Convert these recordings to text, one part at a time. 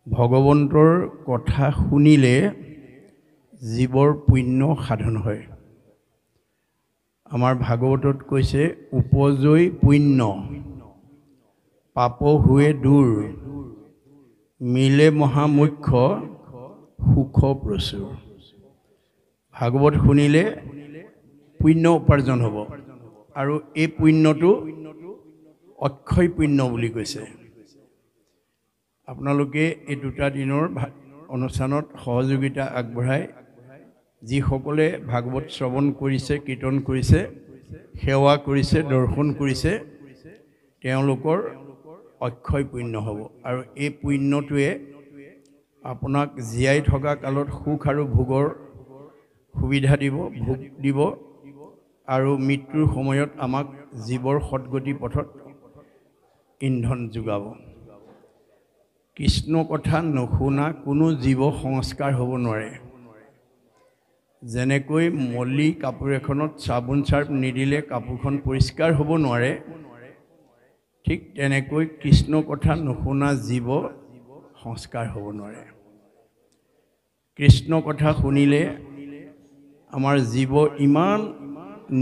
ভগৱন্তৰ কথা শুনিলে জীৱৰ পুণ্য সাধন হয়। আমাৰ ভাগৱতত কৈছে উপজয় পুণ্য পাপ হুৱে দূৰ মিলে মহামুখ্য সুখ প্ৰচুৰ। ভাগৱত শুনিলে পুণ্য উপাৰ্জন হ'ব আৰু এই পুণ্যটো অক্ষয় পুণ্য বুলি কৈছে। আপোনালোকে এই দুটা দিনৰ অনুষ্ঠানত সহযোগিতা আগবঢ়াই যিসকলে ভাগৱত শ্ৰৱণ কৰিছে, কীৰ্তন কৰিছে, সেৱা কৰিছে, দৰ্শন কৰিছে, তেওঁলোকৰ অক্ষয় পুণ্য হ'ব আৰু এই পুণ্যটোৱে আপোনাক জীয়াই থকা কালত সুখ আৰু ভোগৰ সুবিধা দিব, ভোগ দিব আৰু মৃত্যুৰ সময়ত আমাক জীৱৰ সৎগতি পথত ইন্ধন যোগাব। কৃষ্ণ কথা নুশুনা কোনো জীৱ সংস্কাৰ হ'ব নোৱাৰে। যেনেকৈ মলি কাপোৰ এখনত চাবোন চাৰ্ফ নিদিলে কাপোৰখন পৰিষ্কাৰ হ'ব নোৱাৰে, ঠিক তেনেকৈ কৃষ্ণ কথা নুশুনা জীৱ সংস্কাৰ হ'ব নোৱাৰে। কৃষ্ণ কথা শুনিলে আমাৰ জীৱ ইমান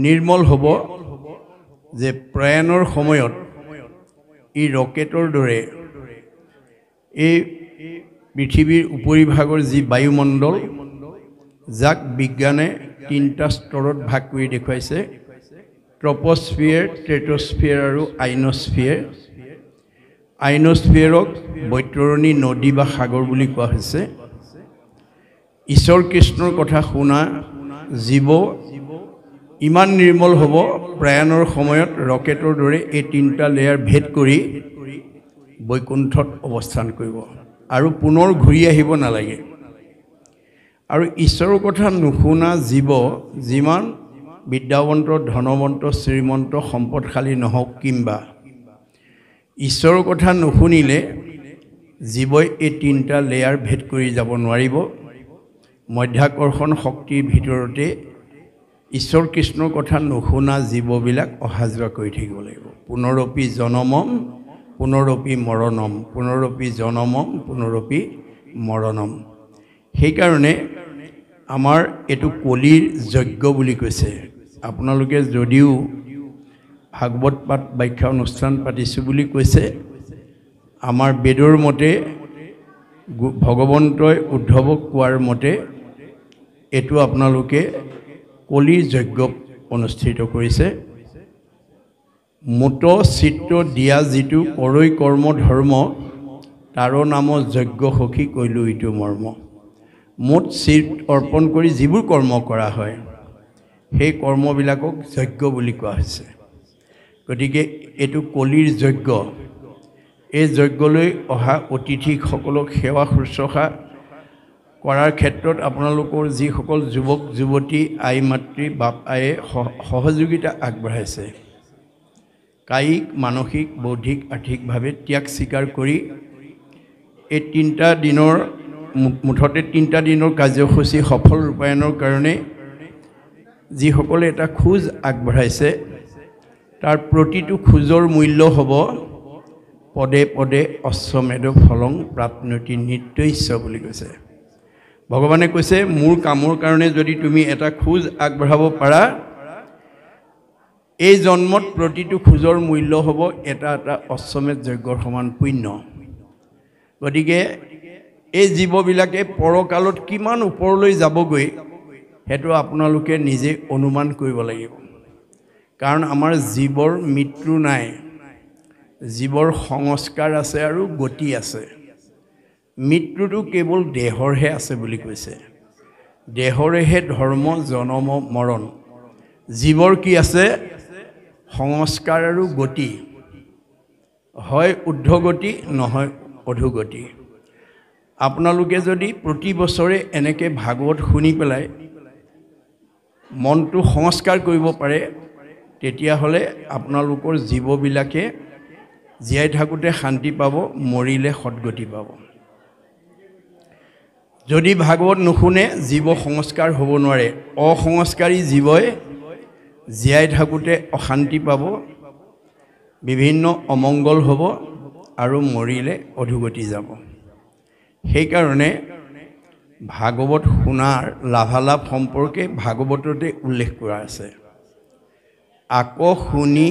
নিৰ্মল হ'ব যে প্ৰয়াণৰ সময়ত ই ৰকেটৰ দৰে এই পৃথিৱীৰ উপৰিভাগৰ যি বায়ুমণ্ডল, যাক বিজ্ঞানে 3টা স্তৰত ভাগ কৰি দেখুৱাইছে, ট্ৰপস্ফিয়াৰ, ষ্ট্ৰেটোস্ফিয়াৰ আৰু আইনস্ফিয়াৰ। আইনস্ফিয়াৰক বৈতৰণী নদী বা সাগৰ বুলি কোৱা হৈছে। ঈশ্বৰ কৃষ্ণৰ কথা শুনা জীৱ ইমান নিৰ্মল হ'ব, প্ৰয়াণৰ সময়ত ৰকেটৰ দৰে এই 3টা লেয়াৰ ভেদ কৰি বৈকুণ্ঠত অৱস্থান কৰিব আৰু পুনৰ ঘূৰি আহিব নালাগে। আৰু ঈশ্বৰৰ কথা নুশুনা জীৱ যিমান বিদ্যাৱন্ত, ধনৱন্ত, শ্ৰীমন্ত, সম্পদশালী নহওক কিম্বা, ঈশ্বৰৰ কথা নুশুনিলে জীৱই এই 3টা লেয়াৰ ভেদ কৰি যাব নোৱাৰিব। মধ্যাকৰ্ষণ শক্তিৰ ভিতৰতে ঈশ্বৰ কৃষ্ণৰ কথা নুশুনা জীৱবিলাক অহা যোৱা কৰি থাকিব লাগিব। পুনৰপি জনমম পুনৰপি মৰণম, পুনৰপি জনমম পুনৰপি মৰণম। সেইকাৰণে আমাৰ এইটো কলিৰ যজ্ঞ বুলি কৈছে। আপোনালোকে যদিও ভাগৱত পাঠ ব্যাখ্যা অনুষ্ঠান পাতিছোঁ বুলি কৈছে, আমাৰ বেদৰ মতে ভগৱন্তই উদ্ধৱক কোৱাৰ মতে এইটো আপোনালোকে কলিৰ যজ্ঞ অনুষ্ঠিত কৰিছে। মোট চিত্ৰ দিয়া যিটো কৰৈ কৰ্ম ধৰ্ম, তাৰো নাম যজ্ঞ সখী কৈলোঁ ইটো মৰ্ম। মোট চিত অৰ্পণ কৰি যিবোৰ কৰ্ম কৰা হয়, সেই কৰ্মবিলাকক যজ্ঞ বুলি কোৱা হৈছে। গতিকে এইটো কলিৰ যজ্ঞ। এই যজ্ঞলৈ অহা অতিথিসকলক সেৱা শুশ্ৰূষা কৰাৰ ক্ষেত্ৰত আপোনালোকৰ যিসকল যুৱক যুৱতী, আই মাতৃ, বাপ আয়ে সহযোগিতা আগবঢ়াইছে, কায়িক, মানসিক, বৌদ্ধিক, আৰ্থিকভাৱে ত্যাগ স্বীকাৰ কৰি এই 3টা দিনৰ মুঠতে 3টা দিনৰ কাৰ্যসূচী সফল ৰূপায়ণৰ কাৰণে যিসকলে এটা খোজ আগবঢ়াইছে, তাৰ প্ৰতিটো খোজৰ মূল্য হ'ব পদে পদে অশ্বমেধ ফলং প্ৰাপ্নতি নিত্যৈশ্য বুলি কৈছে। ভগৱানে কৈছে মোৰ কামৰ কাৰণে যদি তুমি এটা খোজ আগবঢ়াব পাৰা, এই জন্মত প্ৰতিটো খোজৰ মূল্য হ'ব এটা এটা অশ্বমেধ যজ্ঞৰ সমান পুণ্য। গতিকে এই জীৱবিলাকে পৰকালত কিমান ওপৰলৈ যাবগৈ সেইটো আপোনালোকে নিজে অনুমান কৰিব লাগিব। কাৰণ আমাৰ জীৱৰ মৃত্যু নাই, জীৱৰ সংস্কাৰ আছে আৰু গতি আছে। মৃত্যুটো কেৱল দেহৰহে আছে বুলি কৈছে। দেহৰেহে ধৰ্ম, জনম, মৰণ। জীৱৰ কি আছে? সংস্কাৰ আৰু গতি, হয় ঊৰ্ধ্বগতি নহয় অধোগতি। আপোনালোকে যদি প্ৰতি বছৰে এনেকৈ ভাগৱত শুনি পেলাই মনটো সংস্কাৰ কৰিব পাৰে, তেতিয়াহ'লে আপোনালোকৰ জীৱবিলাকে জীয়াই থাকোঁতে শান্তি পাব, মৰিলে সৎগতি পাব। যদি ভাগৱত নুশুনে জীৱ সংস্কাৰ হ'ব নোৱাৰে। অসংস্কাৰী জীৱই জীয়াই থাকোঁতে অশান্তি পাব, বিভিন্ন অমংগল হ'ব আৰু মৰিলে অধোগতি যাব। সেইকাৰণে ভাগৱত শুনাৰ লাভালাভ সম্পৰ্কে ভাগৱততে উল্লেখ কৰা আছে। আকৌ শুনি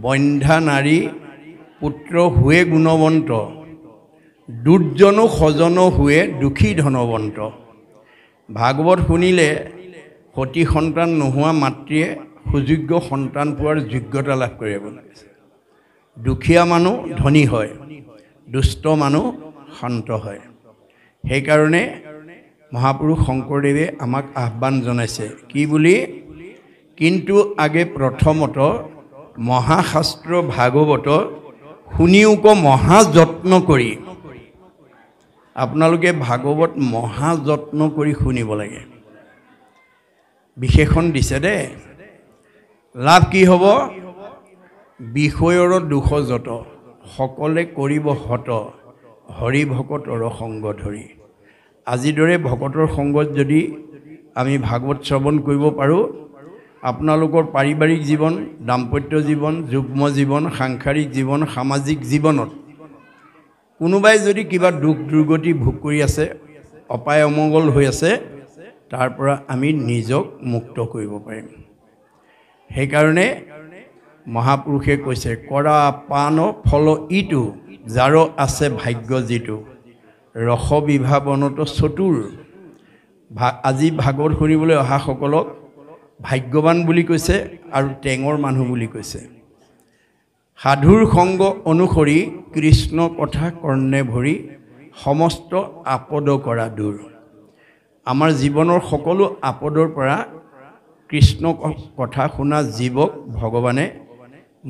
বন্ধ্যা নাৰী পুত্ৰ হুৱে গুণৱন্ত, দুৰ্জনো সজন হুৱে দুখী ধনৱন্ত। ভাগৱত শুনিলে সতী সন্তান নোহোৱা মাতৃয়ে সুযোগ্য সন্তান পোৱাৰ যোগ্যতা লাভ কৰে বুলি কৈছে। দুখীয়া মানুহ ধনী হয়, দুষ্ট মানুহ শান্ত হয়। সেইকাৰণে মহাপুৰুষ শংকৰদেৱে আমাক আহ্বান জনাইছে কি বুলি? কিন্তু আগে প্ৰথমত মহাশাস্ত্ৰ ভাগৱত শুনিওক মহাযত্ন কৰি। আপোনালোকে ভাগৱত মহাযত্ন কৰি শুনিব লাগে। বিশেষণ দিছে দেই। লাভ কি হ'ব? বিষয়ৰ দুখ যত সকলে কৰিব হত, হৰি ভকতৰ সংগ ধৰি। আজিৰ দৰে ভকতৰ সংগত যদি আমি ভাগৱত শ্ৰৱণ কৰিব পাৰোঁ, আপোনালোকৰ পাৰিবাৰিক জীৱন, দাম্পত্য জীৱন, যুগ্ম জীৱন, সাংসাৰিক জীৱন, সামাজিক জীৱনত কোনোবাই যদি কিবা দুখ দুৰ্গতি ভোগ কৰি আছে, অপায় অমংগল হৈ আছে, তাৰ পৰা আমি নিজক মুক্ত কৰিব পাৰিম। সেইকাৰণে মহাপুৰুষে কৈছে কৰা পান ফল ইটো, যাৰ আছে ভাগ্য যিটো, ৰস বিভাৱনত চতুৰ। আজি ভাগৱত শুনিবলৈ অহা সকলক ভাগ্যৱান বুলি কৈছে আৰু টেঙৰ মানুহ বুলি কৈছে। সাধুৰ সংগ অনুসৰি কৃষ্ণ কথা কৰ্ণে ভৰি, সমস্ত আপদ কৰা দূৰ। আমাৰ জীৱনৰ সকলো আপদৰ পৰা কৃষ্ণ কথা শুনা জীৱক ভগৱানে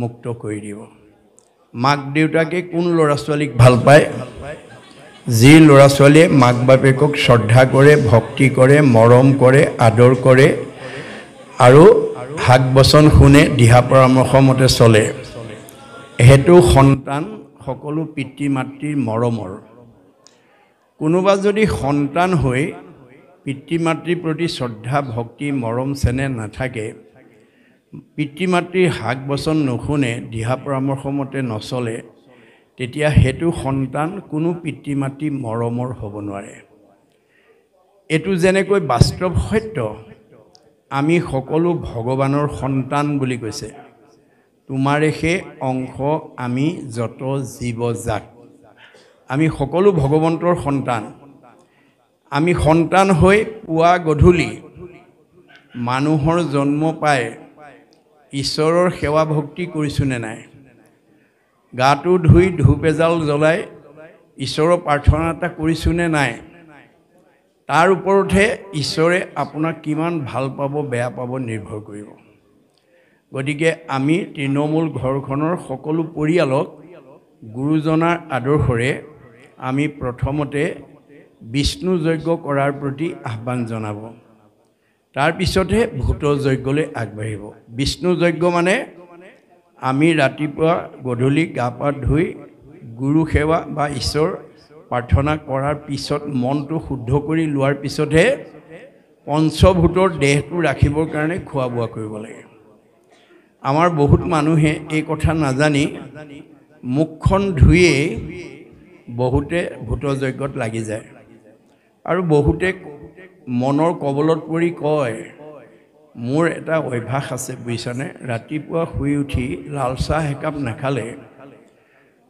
মুক্ত কৰি দিব। মাক দেউতাকে কোন ল'ৰা ছোৱালীক ভাল পায়? যি ল'ৰা ছোৱালীয়ে মাক বাপেকক শ্ৰদ্ধা কৰে, ভক্তি কৰে, মৰম কৰে, আদৰ কৰে আৰু হাক বচন শুনে, দিহা পৰামৰ্শ মতে চলে, সেইটো সন্তান সকলো পিতৃ মাতৃৰ মৰমৰ। কোনোবা যদি সন্তান হৈ পিতৃ মাতৃৰ প্ৰতি শ্ৰদ্ধা ভক্তি মৰম চেনেহ নাথাকে, পিতৃ মাতৃৰ হাক বচন নুশুনে, দিহা পৰামৰ্শ মতে নচলে, তেতিয়া সেইটো সন্তান কোনো পিতৃ মাতৃ মৰমৰ হ'ব নোৱাৰে। এইটো যেনেকৈ বাস্তৱ সত্য, আমি সকলো ভগৱানৰ সন্তান বুলি কৈছে। তোমাৰে সেই অংশ আমি যত জীৱ জাত। আমি সকলো ভগৱন্তৰ সন্তান। আমি সন্তান হৈ পুৱা গধূলি মানুহৰ জন্ম পাই ঈশ্বৰৰ সেৱা ভক্তি কৰিছোঁনে নাই? গাটো ধুই ধূপ এজাল জ্বলাই ঈশ্বৰৰ প্ৰাৰ্থনা এটা কৰিছোঁনে নাই? তাৰ ওপৰতহে ঈশ্বৰে আপোনাক কিমান ভাল পাব বেয়া পাব নিৰ্ভৰ কৰিব। গতিকে আমি তৃণমূল ঘৰখনৰ সকলো পৰিয়ালক গুৰুজনাৰ আদৰ্শৰে আমি প্ৰথমতে বিষ্ণু যজ্ঞ কৰাৰ প্ৰতি আহ্বান জনাব। তাৰপিছতহে ভূত যজ্ঞলৈ আগবাঢ়িব। বিষ্ণু যজ্ঞ মানে আমি ৰাতিপুৱা গধূলি গা পা ধুই গুৰু সেৱা বা ঈশ্বৰ প্ৰাৰ্থনা কৰাৰ পিছত মনটো শুদ্ধ কৰি লোৱাৰ পিছতহে পঞ্চভূতৰ দেহটো ৰাখিবৰ কাৰণে খোৱা বোৱা কৰিব লাগে। আমাৰ বহুত মানুহে এই কথা নাজানি মুখখন ধুইয়েই বহুতে ভূত যজ্ঞত লাগি যায়। আৰু বহুতে মনৰ কবলত পৰি কয়, মোৰ এটা অভ্যাস আছে বুজিছানে, ৰাতিপুৱা শুই উঠি লাল চাহ একাপ নাখালে,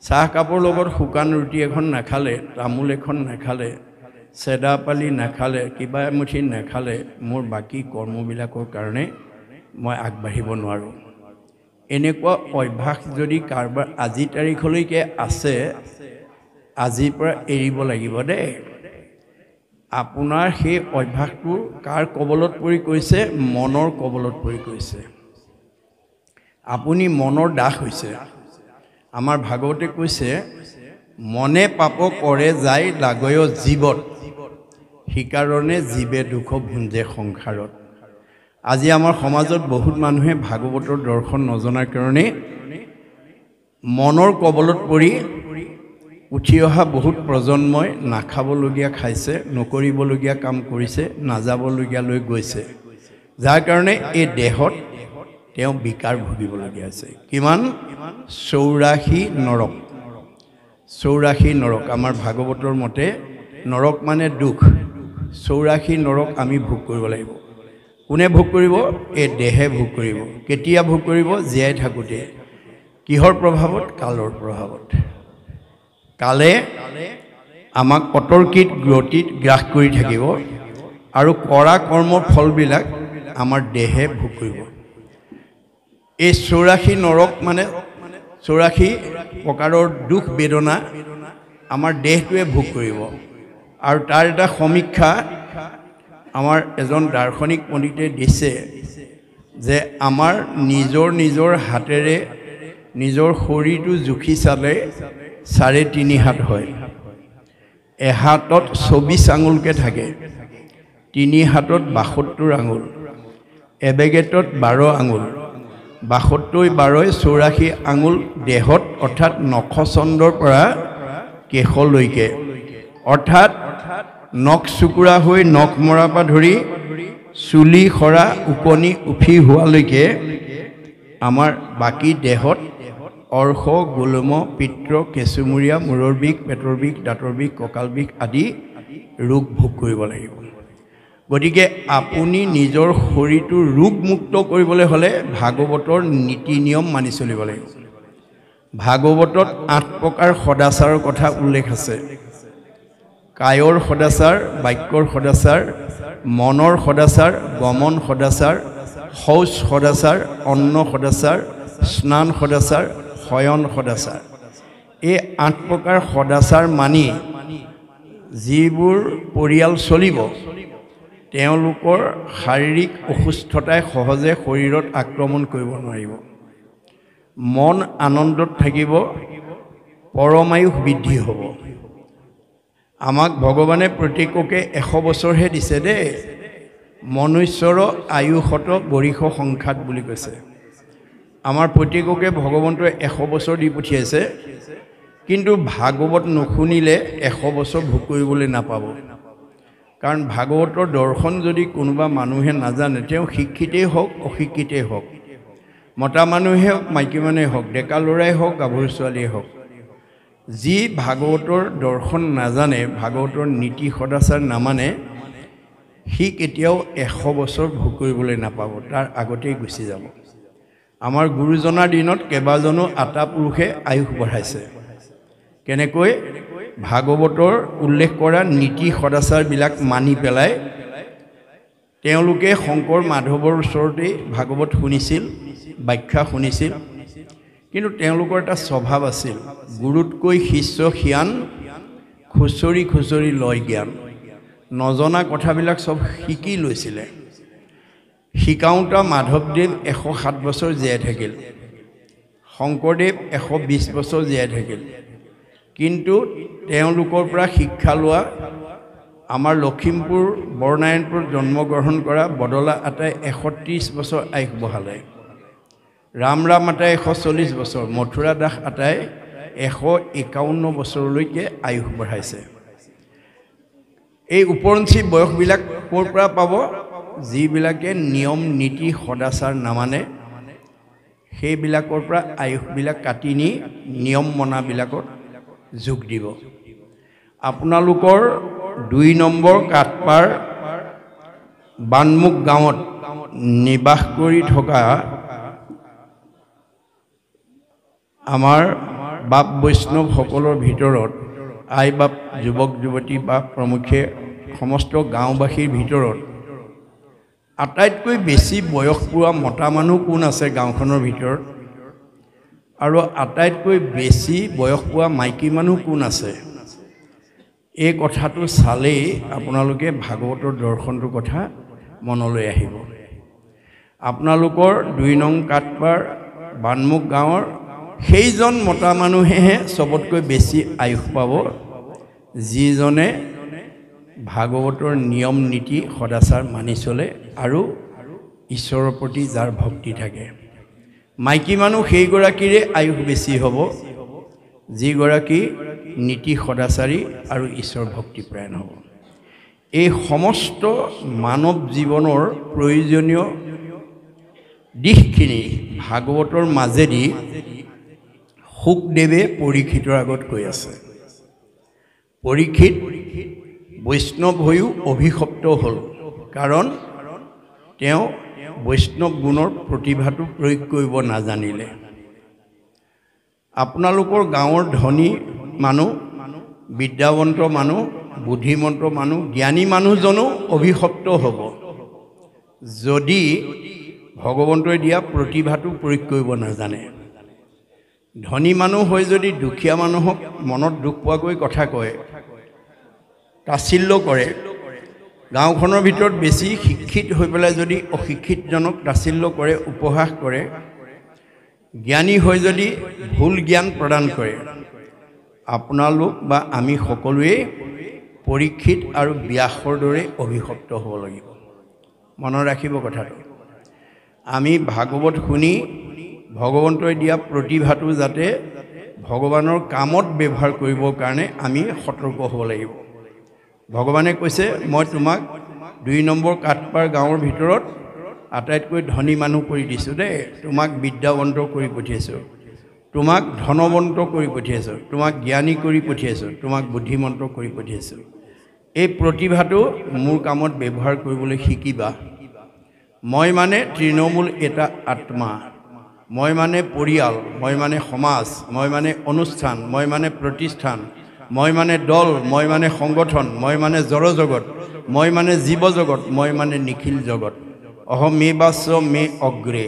চাহকাপৰ লগত শুকান ৰুটি এখন নাখালে, তামোল এখন নাখালে, চেদা পালি নাখালে, কিবা এমুঠি নাখালে, মোৰ বাকী কৰ্মবিলাকৰ কাৰণে মই আগবাঢ়িব নোৱাৰোঁ। এনেকুৱা অভ্যাস যদি কাৰোবাৰ আজি তাৰিখলৈকে আছে, আজিৰ পৰা এৰিব লাগিব দেই। আপোনাৰ সেই অভ্যাসটো কাৰ কবলত পৰি কৈছে? মনৰ কবলত পৰি কৈছে। আপুনি মনৰ দাস হৈছে। আমাৰ ভাগৱতে কৈছে, মনে পাপ কৰে যায় লাগয় জীৱত, সেইকাৰণে জীৱে দুখ ভুঞ্জে সংসাৰত। আজি আমাৰ সমাজত বহুত মানুহে ভাগৱতৰ দৰ্শন নজনাৰ কাৰণে মনৰ কবলত পৰি উঠি অহা বহুত প্ৰজন্মই নাখাবলগীয়া খাইছে, নকৰিবলগীয়া কাম কৰিছে, নাযাবলগীয়ালৈ গৈছে, যাৰ কাৰণে এই দেহত তেওঁ বিকাৰ ভুগিবলগীয়া হৈছে। কিমান? 84 নৰক। 84 নৰক আমাৰ ভাগৱতৰ মতে নৰক মানে দুখ 84 নৰক আমি ভোগ কৰিব লাগিব কোনে ভোগ কৰিব এই দেহে ভোগ কৰিব কেতিয়া ভোগ কৰিব জীয়াই থাকোঁতে কিহৰ প্ৰভাৱত কালৰ প্ৰভাৱত কালে আমাক অতৰ্কিত গতিত গ্ৰাস কৰি থাকিব আৰু কৰা কৰ্মৰ ফলবিলাক আমাৰ দেহে ভোগ কৰিব এই 84 নৰক মানে 84 প্ৰকাৰৰ দুখ বেদনা আমাৰ দেহটোৱে ভোগ কৰিব আৰু তাৰ এটা সমীক্ষা আমাৰ এজন দাৰ্শনিক পণ্ডিতে দিছে যে আমাৰ নিজৰ হাতেৰে নিজৰ শৰীৰটো জুখি চালে 3.5 হাত হয় এহাতত 24 আঙুলকে থাকে 3 হাতত 72 আঙুল এবেগেটত 12 আঙুল 72 12 84 আঙুল দেহত অৰ্থাৎ নখচন্দৰ পৰা কেশলৈকে অৰ্থাৎ নখ চুকুৰা হৈ নখ মৰা পৰা ধৰি চুলি খৰা উপনি উফি হোৱালৈকে আমাৰ বাকী দেহত অৰ্শ গোলম পিত্ৰ কেঁচুমূৰীয়া মূৰৰ বিষ পেটৰ বিষ দাঁতৰ বিষ কঁকাল বিষ আদি ৰোগ ভোগ কৰিব লাগিব গতিকে আপুনি নিজৰ শৰীৰটো ৰোগমুক্ত কৰিবলৈ হ'লে ভাগৱতৰ নীতি নিয়ম মানি চলিব লাগিব ভাগৱতত 8 প্ৰকাৰ সদাচাৰৰ কথা উল্লেখ আছে কায়ৰ সদাচাৰ বাক্যৰ সদাচাৰ মনৰ সদাচাৰ গমন সদাচাৰ শৌচ সদাচাৰ অন্ন সদাচাৰ স্নান সদাচাৰ শয়ন সদাচাৰ এই 8 প্ৰকাৰ সদাচাৰ মানি যিবোৰ পৰিয়াল চলিব তেওঁলোকৰ শাৰীৰিক অসুস্থতাই সহজে শৰীৰত আক্ৰমণ কৰিব নোৱাৰিব মন আনন্দত থাকিব পৰমায়ুষ বৃদ্ধি হ'ব আমাক ভগৱানে প্ৰত্যেককে 100 বছৰহে দিছে দেই মনুষ্যৰ আয়ুষত বৰিষ সংখ্যাত বুলি কৈছে আমাৰ প্ৰত্যেককে ভগৱন্তই 100 বছৰ দি পঠিয়াইছে কিন্তু ভাগৱত নুশুনিলে 100 বছৰ ভোগ কৰিবলৈ নাপাব কাৰণ ভাগৱতৰ দৰ্শন যদি কোনোবা মানুহে নাজানে তেওঁ শিক্ষিতেই হওক অশিক্ষিতেই হওক মতা মানুহে হওক মাইকী মানুহে হওক ডেকা ল'ৰাই হওক গাভৰু ছোৱালীয়ে হওক যি ভাগৱতৰ দৰ্শন নাজানে ভাগৱতৰ নীতি সদাচাৰ নামানে সি কেতিয়াও 100 বছৰ ভোগ কৰিবলৈ নাপাব তাৰ আগতেই গুচি যাব আমাৰ গুৰুজনাৰ দিনত কেইবাজনো আটা পুৰুষে আয়ুস বঢ়াইছে কেনেকৈ ভাগৱতৰ উল্লেখ কৰা নীতি সদাচাৰবিলাক মানি পেলাই তেওঁলোকে শংকৰ মাধৱৰ ওচৰতে ভাগৱত শুনিছিল ব্যাখ্যা শুনিছিল কিন্তু তেওঁলোকৰ এটা স্বভাৱ আছিল গুৰুতকৈ শিষ্য হিয়ান খুচৰি খুচৰি লয় জ্ঞান নজনা কথাবিলাক সব শিকি লৈছিলে শিকাওঁতা মাধৱদেৱ 107 বছৰ জীয়াই থাকিল শংকৰদেৱ 120 বছৰ জীয়াই থাকিল কিন্তু তেওঁলোকৰ পৰা শিক্ষা লোৱা আমাৰ লখিমপুৰ বৰনাৰায়ণপুৰ জন্মগ্ৰহণ কৰা বদলা আটাই 130 বছৰ আয়ুস বঢ়ালে ৰাম আটাই 140 বছৰ মথুৰা দাস আটাই 151 বছৰলৈকে আয়ুস বঢ়াইছে এই উপৰঞ্চি বয়সবিলাক ক'ৰ পৰা পাব যিবিলাকে নিয়ম নীতি সদাচাৰ নামানে সেইবিলাকৰ পৰা আয়ুসবিলাক কাটি নি নিয়ম মনাবিলাকত যোগ দিব আপোনালোকৰ 2 নম্বৰ কাটপাৰ বানমুখ গাঁৱত নিবাস কৰি থকা আমাৰ বাপ বৈষ্ণৱসকলৰ ভিতৰত আই বাপ যুৱক যুৱতী বা প্ৰমুখে সমস্ত গাঁওবাসীৰ ভিতৰত আটাইতকৈ বেছি বয়স পোৱা মতা মানুহ কোন আছে গাঁওখনৰ ভিতৰত আৰু আটাইতকৈ বেছি বয়স পোৱা মাইকী মানুহ কোন আছে এই কথাটো চালেই আপোনালোকে ভাগৱতৰ দৰ্শনটোৰ কথা মনলৈ আহিব আপোনালোকৰ 2 নং কাটপাৰ বানমুখ গাঁৱৰ সেইজন মতা মানুহেহে সবতকৈ বেছি আয়ুস পাব যিজনে ভাগৱতৰ নিয়ম নীতি সদাচাৰ মানি চলে আৰু ঈশ্বৰৰ প্ৰতি যাৰ ভক্তি থাকে মাইকী মানুহ সেইগৰাকীৰে আয়ুস বেছি হ'ব যিগৰাকী নীতি সদাচাৰী আৰু ঈশ্বৰ ভক্তিপৰায়ণ হ'ব এই সমস্ত মানৱ জীৱনৰ প্ৰয়োজনীয় দিশখিনি ভাগৱতৰ মাজেদি শুকদেৱে পৰীক্ষিতৰ আগত কৈ আছে পৰীক্ষিত বৈষ্ণৱ হৈও অভিশপ্ত হ'ল কাৰণ তেওঁ বৈষ্ণৱ গুণৰ প্ৰতিভাটো প্ৰয়োগ কৰিব নাজানিলে আপোনালোকৰ গাঁৱৰ ধনী মানুহ বিদ্যাৱন্ত মানুহ বুদ্ধিমন্ত মানুহ জ্ঞানী মানুহজনো অভিশপ্ত হ'ব যদি ভগৱন্তই দিয়া প্ৰতিভাটো প্ৰয়োগ কৰিব নাজানে ধনী মানুহ হৈ যদি দুখীয়া মানুহক মনত দুখ পোৱাকৈ কথা কয় তাচ্ছিল্য কৰে গাঁওখনৰ ভিতৰত বেছি শিক্ষিত হৈ পেলাই যদি অশিক্ষিতজনক তাচ্ছিল্য কৰে উপহাস কৰে জ্ঞানী হৈ যদি ভুল জ্ঞান প্ৰদান কৰে আপোনালোক বা আমি সকলোৱে পৰীক্ষিত আৰু ব্যাসৰ দৰে অভিশপ্ত হ'ব লাগিব মনত ৰাখিব কথাটো আমি ভাগৱত শুনি ভগৱন্তই দিয়া প্ৰতিভাটো যাতে ভগৱানৰ কামত ব্যৱহাৰ কৰিবৰ কাৰণে আমি সতৰ্ক হ'ব লাগিব ভগৱানে কৈছে মই তোমাক 2 নম্বৰ কাটপাৰ গাঁৱৰ ভিতৰত আটাইতকৈ ধনী মানুহ কৰি দিছোঁ দেই তোমাক বিদ্যাৱন্ত কৰি পঠিয়াইছোঁ তোমাক ধনৱন্ত কৰি পঠিয়াইছোঁ তোমাক জ্ঞানী কৰি পঠিয়াইছোঁ তোমাক বুদ্ধিমন্ত কৰি পঠিয়াইছোঁ এই প্ৰতিভাটো মোৰ কামত ব্যৱহাৰ কৰিবলৈ শিকিবা মই মানে তৃণমূল এটা আত্মা মই মানে পৰিয়াল মই মানে সমাজ মই মানে অনুষ্ঠান মই মানে প্ৰতিষ্ঠান মই মানে দল মই মানে সংগঠন মই মানে জড়জগত মই মানে জীৱ জগত মই মানে নিখিল জগত অহমেবাস্য মে অগ্ৰে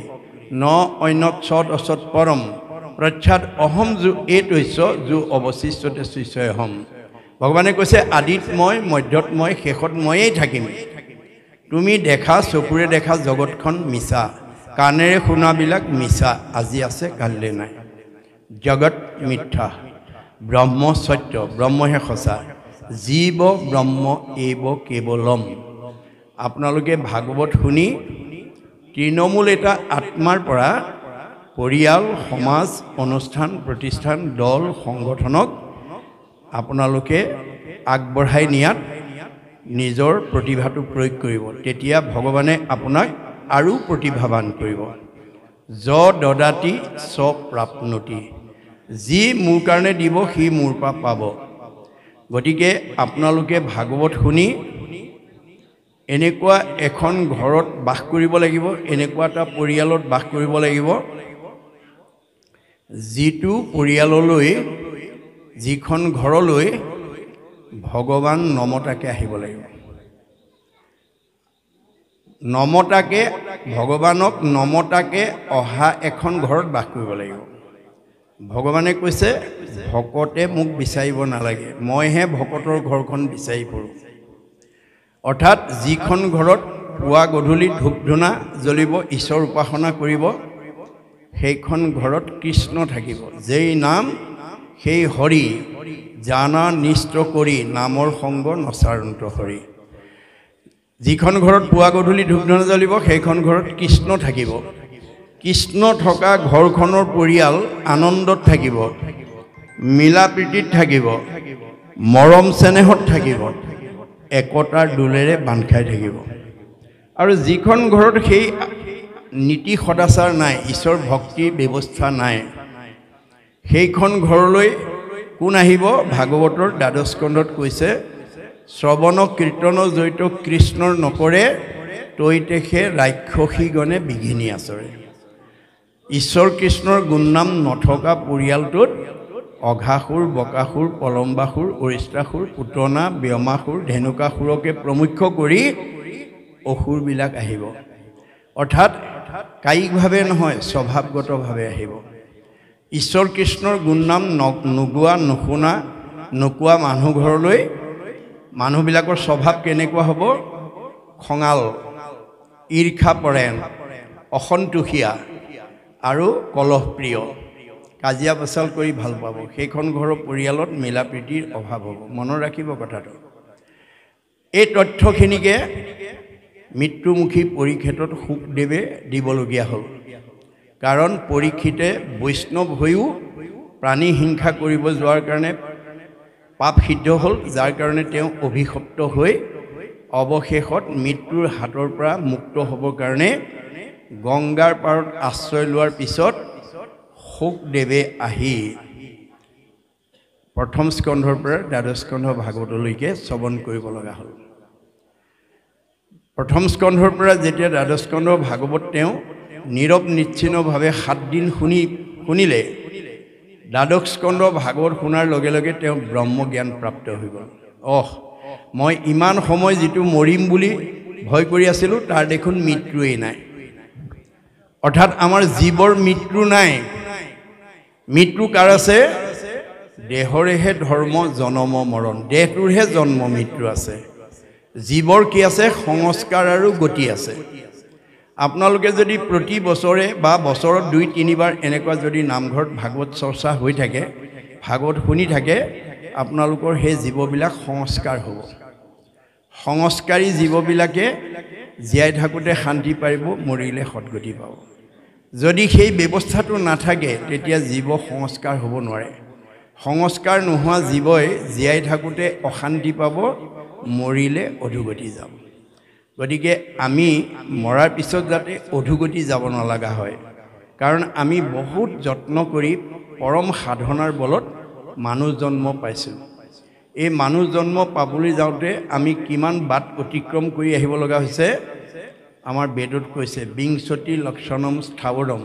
ন অন্যত সৎ অসৎ পৰম প্ৰচ্ছাদ অহম যো এইতৈশ্য যো অৱশিষ্টতে শিষ্যই হম ভগৱানে কৈছে আদিত মই মধ্যত মই শেষত ময়েই থাকিম তুমি দেখা চকুৰে দেখা জগতখন মিছা কাণেৰে শুনাবিলাক মিছা আজি আছে কাইলৈ নাই জগত মিথ্যা ব্ৰহ্ম সত্য ব্ৰহ্মহে সঁচা জীৱ ব্ৰহ্ম এব কেৱলম আপোনালোকে ভাগৱত শুনি তৃণমূল এটা আত্মাৰ পৰা পৰিয়াল সমাজ অনুষ্ঠান প্ৰতিষ্ঠান দল সংগঠনক আপোনালোকে আগবঢ়াই নিয়াত নিজৰ প্ৰতিভাটো প্ৰয়োগ কৰিব তেতিয়া ভগৱানে আপোনাক আৰু প্ৰতিভাৱান কৰিব য দদাতি চ প্ৰাপ্নতি যি মোৰ কাৰণে দিব সি মোৰ পৰা পাব গতিকে আপোনালোকে ভাগৱত শুনি এনেকুৱা এখন ঘৰত বাস কৰিব লাগিব এনেকুৱা এটা পৰিয়ালত বাস কৰিব লাগিব যিটো পৰিয়াললৈ যিখন ঘৰলৈ ভগৱান নমতাকে আহিব লাগিব নমতাকে ভগৱানক নমতাকে অহা এখন ঘৰত বাস কৰিব লাগিব ভগৱানে কৈছে ভকতে মোক বিচাৰিব নালাগে মইহে ভকতৰ ঘৰখন বিচাৰি ফুৰোঁ অৰ্থাৎ যিখন ঘৰত পুৱা গধূলি ধূপ ধূনা জ্বলিব ঈশ্বৰ উপাসনা কৰিব সেইখন ঘৰত কৃষ্ণ থাকিব যেই নাম সেই হৰি জানা নিষ্ট কৰি নামৰ সংগ নচাৰন্ত হৰি যিখন ঘৰত পুৱা গধূলি ধূপ ধূনা জ্বলিব সেইখন ঘৰত কৃষ্ণ থাকিব কৃষ্ণ থকা ঘৰখনৰ পৰিয়াল আনন্দত থাকিব মিলা প্ৰীতিত থাকিব মৰম চেনেহত থাকিব একতাৰ দোলেৰে বান্ধ খাই থাকিব আৰু যিখন ঘৰত সেই নীতি সদাচাৰ নাই ঈশ্বৰ ভক্তিৰ ব্যৱস্থা নাই সেইখন ঘৰলৈ কোন আহিব ভাগৱতৰ দ্বাদশ স্কন্ধত কৈছে শ্ৰৱণ কীৰ্তন জড়িত কৃষ্ণৰ নকৰে তৈতেখে ৰাক্ষসীগণে বিঘিনি আচৰে ঈশ্বৰ কৃষ্ণৰ গুণনাম নথকা পৰিয়ালটোত অঘাসুৰ বকাসুৰ পলম্বাসুৰ অৰিষ্টাসুৰ পুতনা ব্যমাসুৰ ধেনুকাসুৰকে প্ৰমুখ্য কৰি অসুৰবিলাক আহিব অৰ্থাৎ কায়িকভাৱে নহয় স্বভাৱগতভাৱে আহিব ঈশ্বৰ কৃষ্ণৰ গুণনাম নোগোৱা নুশুনা নোকোৱা মানুহ ঘৰলৈ মানুহবিলাকৰ স্বভাৱ কেনেকুৱা হ'ব খঙাল ঈৰ্ষাপৰায়ণ অসন্তোষীয়া আৰু কলহপ্ৰিয় কাজিয়া পেচাল কৰি ভাল পাব সেইখন ঘৰৰ পৰিয়ালত মিলা প্ৰীতিৰ অভাৱ হ'ব মনত ৰাখিব কথাটো এই তথ্যখিনিকে মৃত্যুমুখী পৰীক্ষিতত সুখদেৱে দিবলগীয়া হ'ল কাৰণ পৰীক্ষিতে বৈষ্ণৱ হৈও প্ৰাণী হিংসা কৰিব যোৱাৰ কাৰণে পাপ সিদ্ধ হ'ল যাৰ কাৰণে তেওঁ অভিশপ্ত হৈ অৱশেষত মৃত্যুৰ হাতৰ পৰা মুক্ত হ'বৰ কাৰণে গংগাৰ পাৰত আশ্ৰয় লোৱাৰ পিছত সুখদেৱে আহি প্ৰথম স্কন্ধৰ পৰা দ্বাদশ স্কন্ধ ভাগৱতলৈকে শ্ৰৱণ কৰিব লগা হ'ল প্ৰথম স্কন্ধৰ পৰা যেতিয়া দ্বাদশ স্কন্ধ ভাগৱত তেওঁ নীৰৱ নিশ্চিহ্নভাৱে 7 দিন শুনিলে দ্বাদশ স্কন্ধ ভাগৱত শুনাৰ লগে লগে তেওঁ ব্ৰহ্মজ্ঞান প্ৰাপ্ত হৈ গ'ল মই ইমান সময় যিটো মৰিম বুলি ভয় কৰি আছিলোঁ তাৰ দেখোন মৃত্যুই নাই অৰ্থাৎ আমাৰ জীৱৰ মৃত্যু নাই মৃত্যু কাৰ আছে দেহৰেহে ধৰ্ম জনম মৰণ দেহটোৰহে জন্ম মৃত্যু আছে জীৱৰ কি আছে সংস্কাৰ আৰু গতি আছে আপোনালোকে যদি প্ৰতি বছৰে বা বছৰত 2-3 বাৰ এনেকুৱা যদি নামঘৰত ভাগৱত চৰ্চা হৈ থাকে ভাগৱত শুনি থাকে আপোনালোকৰ সেই জীৱবিলাক সংস্কাৰ হ'ব সংস্কাৰী জীৱবিলাকে জীয়াই থাকোঁতে শান্তি পাৰিব মৰিলে সদ্গতি পাব যদি সেই ব্যৱস্থাটো নাথাকে তেতিয়া জীৱ সংস্কাৰ হ'ব নোৱাৰে সংস্কাৰ নোহোৱা জীৱই জীয়াই থাকোঁতে অশান্তি পাব মৰিলে অধোগতি যাব গতিকে আমি মৰাৰ পিছত যাতে অধোগতি যাব নলগা হয় কাৰণ আমি বহুত যত্ন কৰি পৰম সাধনাৰ বলত মানুহ জন্ম পাইছোঁ এই মানুহ জন্ম পাবলৈ যাওঁতে আমি কিমান বাট অতিক্ৰম কৰি আহিব লগা হৈছে আমাৰ বেদত কৈছে বিংশতি লক্ষণম স্থাৱৰম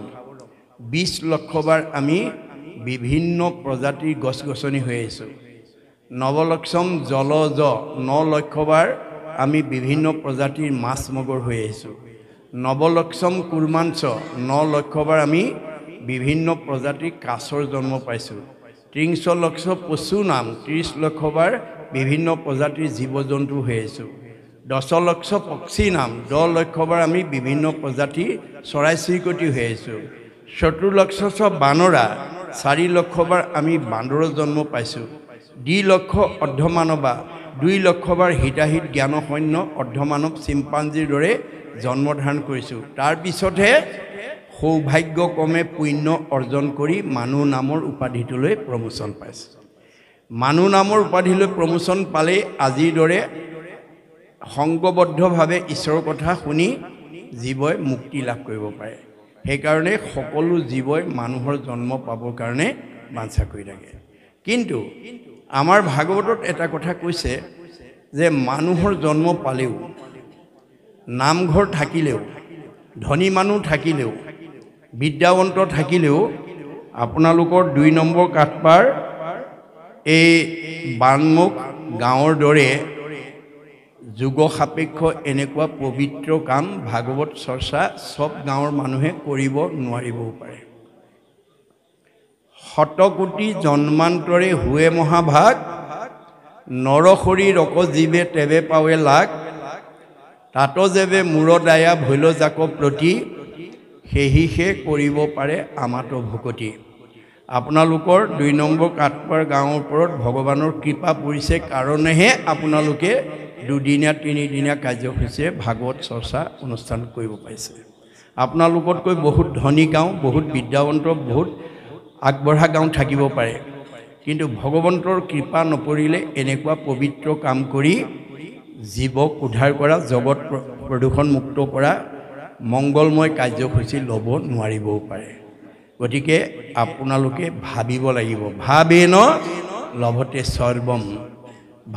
20 লক্ষবাৰ আমি বিভিন্ন প্ৰজাতিৰ গছ-গছনি হৈ আহিছোঁ নৱলক্ষম জলজ 9 লক্ষবাৰ আমি বিভিন্ন প্ৰজাতিৰ মাছ মগৰ হৈ আহিছোঁ নৱলক্ষম কুৰ্মাঞ্চ 9 লক্ষবাৰ আমি বিভিন্ন প্ৰজাতিৰ কাছৰ জন্ম পাইছোঁ 30 লক্ষ পশু নাম 30 লক্ষবাৰ বিভিন্ন প্ৰজাতিৰ জীৱ জন্তু হৈ আহিছোঁ 10 লক্ষ পক্ষী নাম 10 লক্ষবাৰ আমি বিভিন্ন প্ৰজাতিৰ চৰাই চিৰিকটি হৈ আহিছোঁ 70 লক্ষ বানৰা 4 লক্ষবাৰ আমি বান্দৰৰ জন্ম পাইছোঁ 2 লক্ষ অৰ্ধমানৱা 2 লক্ষবাৰ হিতাহিত জ্ঞানশূন্য অৰ্ধমানৱ চিম্পাঞ্জীৰ দৰে জন্ম ধাৰণ কৰিছোঁ তাৰ পিছতহে সৌভাগ্যক্ৰমে পুণ্য অৰ্জন কৰি মানুহ নামৰ উপাধিটোলৈ প্ৰমোচন পাইছোঁ মানুহ নামৰ উপাধিলৈ প্ৰমোচন পালে আজিৰ দৰে সংগবদ্ধভাৱে ঈশ্বৰৰ কথা শুনি জীৱই মুক্তি লাভ কৰিব পাৰে সেইকাৰণে সকলো জীৱই মানুহৰ জন্ম পাবৰ কাৰণে বাঞ্ছা কৰি থাকে কিন্তু আমাৰ ভাগৱতত এটা কথা কৈছে যে মানুহৰ জন্ম পালেও নামঘৰ থাকিলেও ধনী মানুহ থাকিলেও বিদ্যাৱন্ত থাকিলেও আপোনালোকৰ 2 নম্বৰ কাঠপাৰ এই বানমুখ গাঁৱৰ দৰে যুগ সাপেক্ষ এনেকুৱা পবিত্ৰ কাম ভাগৱত চৰ্চা সব গাঁৱৰ মানুহে কৰিব নোৱাৰিবও পাৰে শতকোটি জন্মান্তৰে হুৱে মহাভাগ নৰশৰী ৰক জীৱে তেবে পাৱে লাগ তাত যেবে মূৰ দায়া ভৈল জাক প্ৰতি সেহিহে কৰিব পাৰে আমাতো ভকতি আপোনালোকৰ 2 নম্বৰ কাঠপাৰ গাঁৱৰ ওপৰত ভগৱানৰ কৃপা পৰিছে কাৰণেহে আপোনালোকে 2-দিনীয়া 3-দিনীয়া কাৰ্যসূচীৰে ভাগৱত চৰ্চা অনুষ্ঠান কৰিব পাৰিছে আপোনালোকতকৈ বহুত ধনী গাঁও বহুত বিদ্যাৱন্ত বহুত আগবঢ়া গাঁও থাকিব পাৰে কিন্তু ভগৱন্তৰ কৃপা নপৰিলে এনেকুৱা পবিত্ৰ কাম কৰি জীৱক উদ্ধাৰ কৰা জগত প্ৰদূষণ মুক্ত কৰা মংগলময় কাৰ্যসূচী ল'ব নোৱাৰিবও পাৰে গতিকে আপোনালোকে ভাবিব লাগিব ভাবেন লভতে সৰ্বম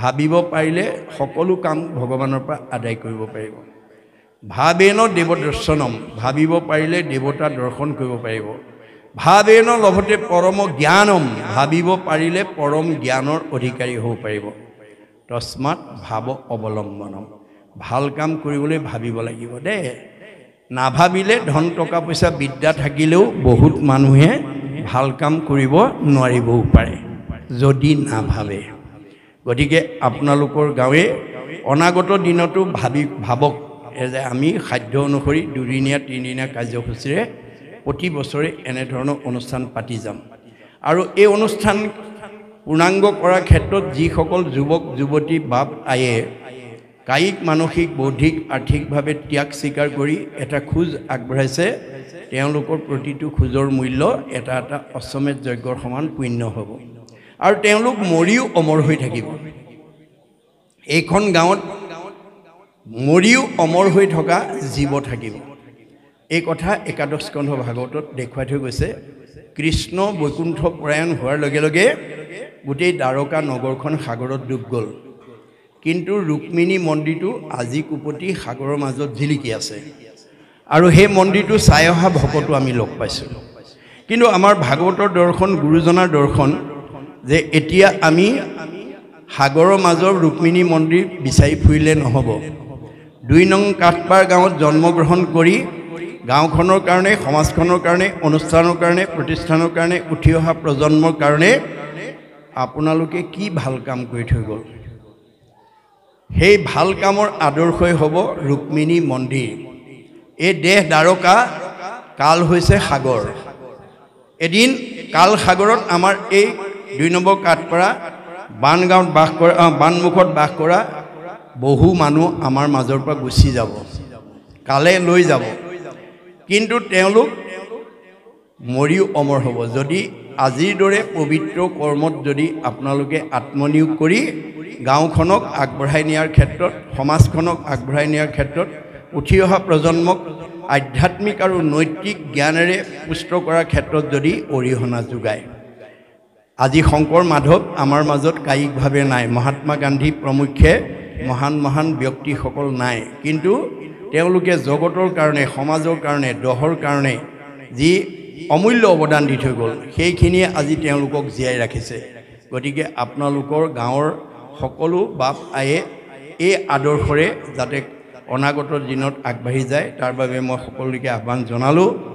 ভাবিব পাৰিলে সকলো কাম ভগৱানৰ পৰা আদায় কৰিব পাৰিব ভাবেন দেৱদৰ্শনম ভাবিব পাৰিলে দেৱতা দৰ্শন কৰিব পাৰিব ভাবেন লভতে পৰম জ্ঞানম ভাবিব পাৰিলে পৰম জ্ঞানৰ অধিকাৰী হ'ব পাৰিব তস্মাৎ ভাৱ অৱলম্বনম ভাল কাম কৰিবলৈ ভাবিব লাগিব দেই নাভাবিলে ধন টকা পইচা বিদ্যা থাকিলেও বহুত মানুহে ভাল কাম কৰিব নোৱাৰিবও পাৰে যদি নাভাবে গতিকে আপোনালোকৰ গাঁৱে অনাগত দিনতো ভাবক যে আমি সাধ্য অনুসৰি 2-দিনীয়া 3-দিনীয়া কাৰ্যসূচীৰে প্ৰতি বছৰে এনেধৰণৰ অনুষ্ঠান পাতি যাম আৰু এই অনুষ্ঠান পূৰ্ণাংগ কৰাৰ ক্ষেত্ৰত যিসকল যুৱক যুৱতী বাপ আয়ে কায়িক মানসিক বৌদ্ধিক আৰ্থিকভাৱে ত্যাগ স্বীকাৰ কৰি এটা খোজ আগবঢ়াইছে তেওঁলোকৰ প্ৰতিটো খোজৰ মূল্য এটা এটা অশ্বমেধ যজ্ঞৰ সমান পুণ্য হ'ব আৰু তেওঁলোক মৰিও অমৰ হৈ থাকিব এইখন গাঁৱত মৰিও অমৰ হৈ থকা জীৱ থাকিব এই কথা একাদশ স্কন্ধ ভাগৱতত দেখুৱাই থৈ গৈছে কৃষ্ণ বৈকুণ্ঠ পৰায়ণ হোৱাৰ লগে লগে গোটেই দ্বাৰকা নগৰখন সাগৰত ডুব গ'ল কিন্তু ৰুক্মিণী মন্দিৰটো আজি কুপতি সাগৰৰ মাজত জিলিকি আছে আৰু সেই মন্দিৰটো চাই অহা ভকতো আমি লগ পাইছোঁ কিন্তু আমাৰ ভাগৱতৰ দৰ্শন গুৰুজনাৰ দৰ্শন যে এতিয়া আমি সাগৰৰ মাজৰ ৰুক্মিণী মন্দিৰ বিচাৰি ফুৰিলে নহ'ব ২ নং কাঠপাৰ গাঁৱত জন্মগ্ৰহণ কৰি গাঁওখনৰ কাৰণে সমাজখনৰ কাৰণে অনুষ্ঠানৰ কাৰণে প্ৰতিষ্ঠানৰ কাৰণে উঠি অহা প্ৰজন্মৰ কাৰণে আপোনালোকে কি ভাল কাম কৰি থৈ গ'ল সেই ভাল কামৰ আদৰ্শই হ'ব ৰুক্মিণী মন্দিৰ এই দেহ দ্বাৰকা কাল হৈছে সাগৰ এদিন কাল সাগৰত আমাৰ এই ২ নম্বৰ কাঠপাৰা বানগাঁৱত বাস কৰা বানমুখত বাস কৰা বহু মানুহ আমাৰ মাজৰ পৰা গুচি যাব কালে লৈ যাব কিন্তু তেওঁলোক মৰিও অমৰ হ'ব যদি আজিৰ দৰে পবিত্ৰ কৰ্মত যদি আপোনালোকে আত্মনিয়োগ কৰি গাঁওখনক আগবঢ়াই নিয়াৰ ক্ষেত্ৰত সমাজখনক আগবঢ়াই নিয়াৰ ক্ষেত্ৰত উঠি অহা প্ৰজন্মক আধ্যাত্মিক আৰু নৈতিক জ্ঞানেৰে পুষ্ট কৰাৰ ক্ষেত্ৰত যদি অৰিহণা যোগায় আজি শংকৰ মাধৱ আমাৰ মাজত কায়িকভাৱে নাই মহাত্মা গান্ধী প্ৰমুখ্যে মহান ব্যক্তিসকল নাই কিন্তু তেওঁলোকে জগতৰ কাৰণে সমাজৰ কাৰণে দহৰ কাৰণে যি অমূল্য অৱদান দি থৈ গ'ল সেইখিনিয়ে আজি তেওঁলোকক জীয়াই ৰাখিছে গতিকে আপোনালোকৰ গাঁৱৰ সকলো বাপ আয়ে এই আদৰ্শৰে যাতে অনাগত দিনত আগবাঢ়ি যায় তাৰ বাবে মই সকলোকে আহ্বান জনালোঁ